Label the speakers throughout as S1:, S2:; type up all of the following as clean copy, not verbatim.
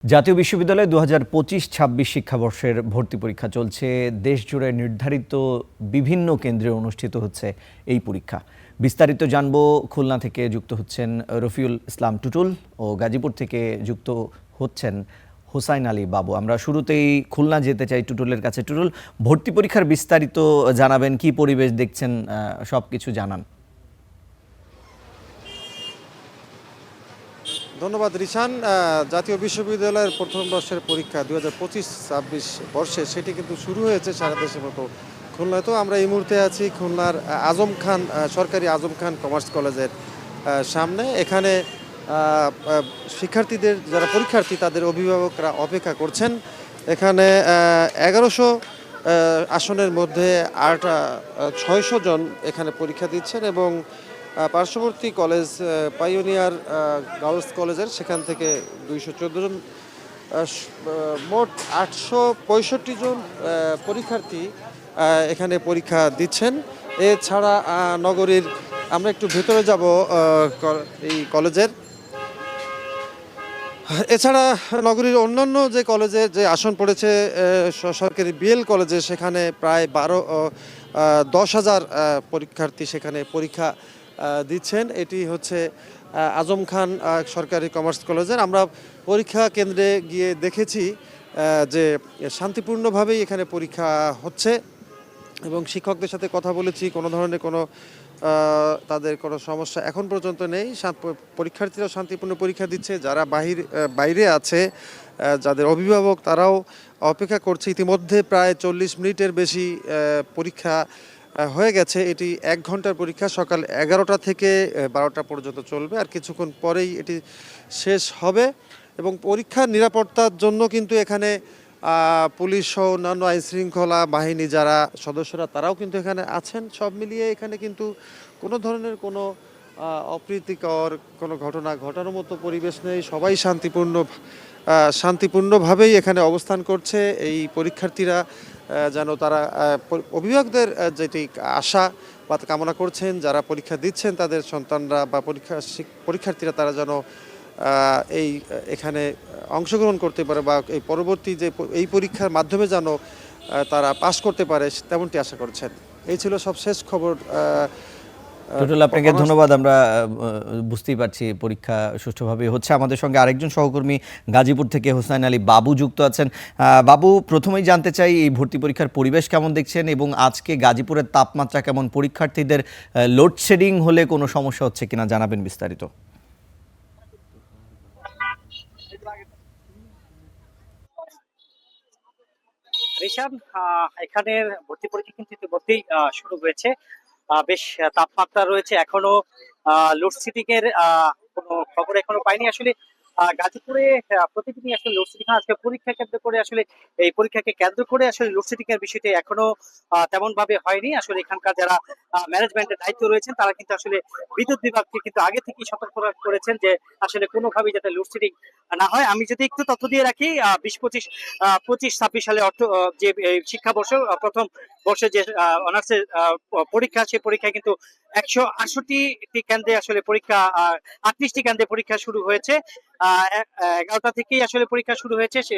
S1: জাতীয় বিশ্ববিদ্যালয়ে ২০২৫-২৬ শিক্ষাবর্ষের ভর্তি পরীক্ষা চলছে। দেশজুড়ে নির্ধারিত বিভিন্ন কেন্দ্রে অনুষ্ঠিত হচ্ছে এই পরীক্ষা। বিস্তারিত জানব, খুলনা থেকে যুক্ত হচ্ছেন রফিউল ইসলাম টুটুল ও গাজীপুর থেকে যুক্ত হচ্ছেন হোসাইন আলী বাবু। আমরা শুরুতেই খুলনা যেতে চাই টুটুলের কাছে। টুটুল, ভর্তি পরীক্ষার বিস্তারিত জানাবেন, কি পরিবেশ দেখছেন, সবকিছু জানান।
S2: ধন্যবাদ রিশান। জাতীয় বিশ্ববিদ্যালয়ের প্রথম বর্ষের পরীক্ষা ২০২৫-২৬ বর্ষে সেটি কিন্তু শুরু হয়েছে সারা দেশের মতো খুলনায়। তো আমরা এই মুহূর্তে আছি খুলনার আজম খান সরকারি আজম খান কমার্স কলেজের সামনে। এখানে শিক্ষার্থীদের যারা পরীক্ষার্থী তাদের অভিভাবকরা অপেক্ষা করছেন। এখানে ১১০০ আসনের মধ্যে ৬০০ জন এখানে পরীক্ষা দিচ্ছেন এবং পার্শ্ববর্তী কলেজ পাইওনিয়ার গার্লস কলেজের সেখান থেকে ২১৪ জন, মোট ৮৬৫ জন পরীক্ষার্থী এখানে পরীক্ষা দিচ্ছেন। এছাড়া নগরীর, আমরা একটু ভেতরে যাব এই কলেজের, এছাড়া নগরীর অন্যান্য যে কলেজে যে আসন পড়েছে সরকারি বিএল কলেজে, সেখানে প্রায় ১০,০০০ পরীক্ষার্থী সেখানে পরীক্ষা দিচ্ছেন। এটি হচ্ছে আজম খান সরকারি কমার্স কলেজের। আমরা পরীক্ষা কেন্দ্রে গিয়ে দেখেছি যে শান্তিপূর্ণভাবেই এখানে পরীক্ষা হচ্ছে এবং শিক্ষকদের সাথে কথা বলেছি, কোনো ধরনের তাদের কোনো সমস্যা এখন পর্যন্ত নেই। পরীক্ষার্থীরা শান্তিপূর্ণ পরীক্ষা দিচ্ছে। যারা বাইরে আছে, যাদের অভিভাবক, তারাও অপেক্ষা করছে। ইতিমধ্যে প্রায় ৪০ মিনিটের বেশি পরীক্ষা হয়ে গেছে। এটি ১ ঘন্টার পরীক্ষা, সকাল ১১টা থেকে ১২টা পর্যন্ত চলবে, আর কিছুক্ষণ পরেই এটি শেষ হবে। এবং পরীক্ষার নিরাপত্তার জন্য কিন্তু এখানে পুলিশ সহ অন্যান্য আইনশৃঙ্খলা বাহিনী যারা সদস্যরা তারাও কিন্তু এখানে আছেন। সব মিলিয়ে এখানে কিন্তু কোনো ধরনের কোনো অপ্রীতিকর কোনো ঘটনা ঘটানোর মতো পরিবেশ নেই। সবাই শান্তিপূর্ণভাবেই এখানে অবস্থান করছে। এই পরীক্ষার্থীরা যেন তারা অভিভাবকদের যেটি আশা বা কামনা করছেন, যারা পরীক্ষা দিচ্ছেন তাদের সন্তানরা বা পরীক্ষার্থীরা তারা যেন এখানে অংশগ্রহণ করতে পারে বা এই পরবর্তী যে এই পরীক্ষার মাধ্যমে যেন তারা পাস করতে পারে, তেমনটি আশা করছেন। এই ছিল সব শেষ খবর।
S1: টুটুল, আপনাকে ধন্যবাদ। আমরা বুঝতেই পারছি পরীক্ষা সুষ্ঠুভাবে হচ্ছে। আমাদের সঙ্গে আরেকজন সহকর্মী গাজীপুর থেকে হোসাইন আলী বাবু যুক্ত আছেন। বাবু, প্রথমেই জানতে চাই এই ভর্তি পরীক্ষার পরিবেশ কেমন দেখছেন এবং আজকে গাজীপুরের তাপমাত্রা কেমন, পরীক্ষার্থীদের লোডশেডিং হলে কোনো সমস্যা হচ্ছে কিনা জানাবেন বিস্তারিত।
S3: ঋষান, এখানের ভর্তি পরীক্ষা কিন্তু ইতিমধ্যেই শুরু হয়েছে। বেশ তাপমাত্রা রয়েছে, এখনো লোডশেডিং এর কোনো খবর এখনো পাইনি আসলে। গাজীপুরে প্রতিদিনই আসলে লোডশেডিং হয়। আজকে পরীক্ষা কেন্দ্র করে আসলে এই পরীক্ষাকে কেন্দ্র করে আসলে লোডশেডিং এর বিষয়টি এখনো তেমন ভাবে হয়নি। আসলে এখানকার যারা ম্যানেজমেন্টের দায়িত্ব রয়েছেন তারা কিন্তু আসলে বিদ্যুৎ বিভাগকে কিন্তু আগে থেকেই সতর্ক করেছেন যে আসলে কোনোভাবেই যাতে লোডশেডিং না হয়। আমি যদি একটু তথ্য দিয়ে রাখি, ২০-২৫ সালে অর্থ যে শিক্ষাবর্ষ প্রথম বর্ষে যে অনার্সের পরীক্ষা, সেই পরীক্ষায় কিন্তু ১৬৮টি কেন্দ্রে আসলে পরীক্ষা, ৩৮টি কেন্দ্রে পরীক্ষা শুরু হয়েছে। ১১টা থেকেই আসলে পরীক্ষা শুরু হয়েছে। সে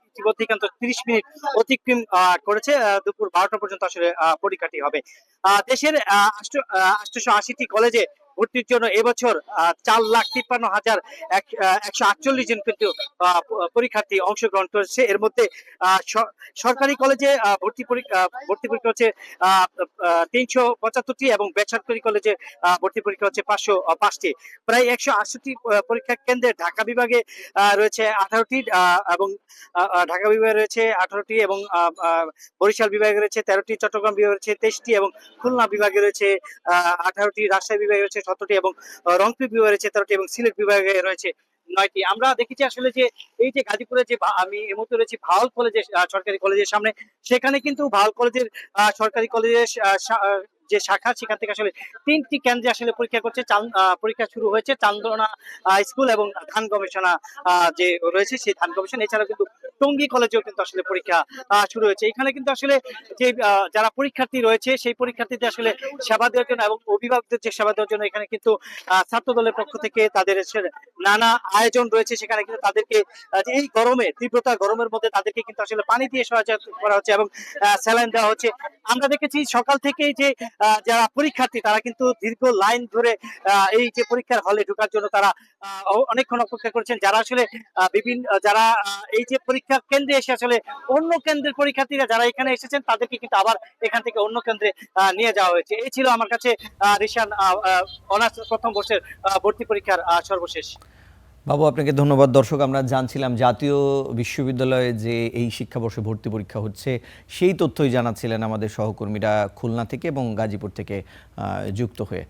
S3: ইতিমধ্যে কিন্তু ৩০ মিনিট অতিক্রম করেছে। দুপুর ১২টা পর্যন্ত আসলে পরীক্ষাটি হবে। দেশের ৮৮০টি কলেজে ভর্তির জন্য এবছর ৪,৫৩,১৪৮ জন কিন্তু পরীক্ষার্থী অংশগ্রহণ করেছে। এর মধ্যে সরকারি কলেজে ভর্তি পরীক্ষা হচ্ছে ৩৭৫টি এবং বেসরকারি কলেজে ভর্তি পরীক্ষা হচ্ছে ৫০৫টি। প্রায় ১৬৮টি পরীক্ষা কেন্দ্রে ঢাকা বিভাগে রয়েছে 18টি এবং ঢাকা বিভাগে রয়েছে 18টি এবং বরিশাল বিভাগে রয়েছে 13টি, চট্টগ্রাম বিভাগে রয়েছে 23টি এবং খুলনা বিভাগে রয়েছে 18টি, রাজশাহী বিভাগে রয়েছে 17টি এবং রংপুর বিভাগে রয়েছে 13টি এবং সিলেট বিভাগে রয়েছে 9টি। আমরা দেখেছি আসলে যে এই যে গাজীপুরে যে আমি এই মুহূর্তে রয়েছি ভাওয়াল কলেজের সরকারি কলেজের সামনে, সেখানে কিন্তু ভাওয়াল কলেজের সরকারি কলেজের যে শাখা, সেখান থেকে আসলে 3টি কেন্দ্রে আসলে পরীক্ষা করছে। পরীক্ষা শুরু হয়েছে চান্দনা স্কুল এবং ধান গবেষণা যে রয়েছে সেই ধান গবেষণা। এছাড়া কিন্তু টঙ্গী কলেজেও কিন্তু আসলে পরীক্ষা শুরু হয়েছে। এখানে কিন্তু আসলে যে যারা পরীক্ষার্থী রয়েছে সেই পরীক্ষার্থীদের আসলে সেবা দেওয়ার জন্য এবং অভিভাবকদের যে সেবা দেওয়ার জন্য এখানে কিন্তু ছাত্র দলের পক্ষ থেকে তাদের নানা আয়োজন রয়েছে। সেখানে কিন্তু তাদেরকে যে এই গরমে তীব্রতা গরমের মধ্যে তাদেরকে কিন্তু আসলে পানি দিয়ে সহায়তা করা হচ্ছে এবং স্যালাইন দেওয়া হচ্ছে। আমরা দেখেছি সকাল থেকেই যে যারা পরীক্ষার্থী তারা কিন্তু দীর্ঘ লাইন ধরে এই যে পরীক্ষার হলে ঢোকার জন্য তারা অনেকক্ষণ অপেক্ষা করেছেন। যারা আসলে বিভিন্ন যারা এই যে পরীক্ষা কেন্দ্রে এসে আসলে অন্য কেন্দ্রের পরীক্ষার্থীরা যারা এখানে এসেছেন তাদেরকে কিন্তু আবার এখান থেকে অন্য কেন্দ্রে নিয়ে যাওয়া হয়েছে। এই ছিল আমার কাছে রিশান অনার্স প্রথম বর্ষের ভর্তি পরীক্ষার সর্বশেষ।
S1: বাবু, আপনাকে ধন্যবাদ। দর্শক, আমরা জানছিলাম জাতীয় বিশ্ববিদ্যালয়ে যে এই শিক্ষাবর্ষে ভর্তি পরীক্ষা হচ্ছে সেই তথ্যই জানাচ্ছিলেন আমাদের সহকর্মীরা খুলনা থেকে এবং গাজীপুর থেকে যুক্ত হয়ে।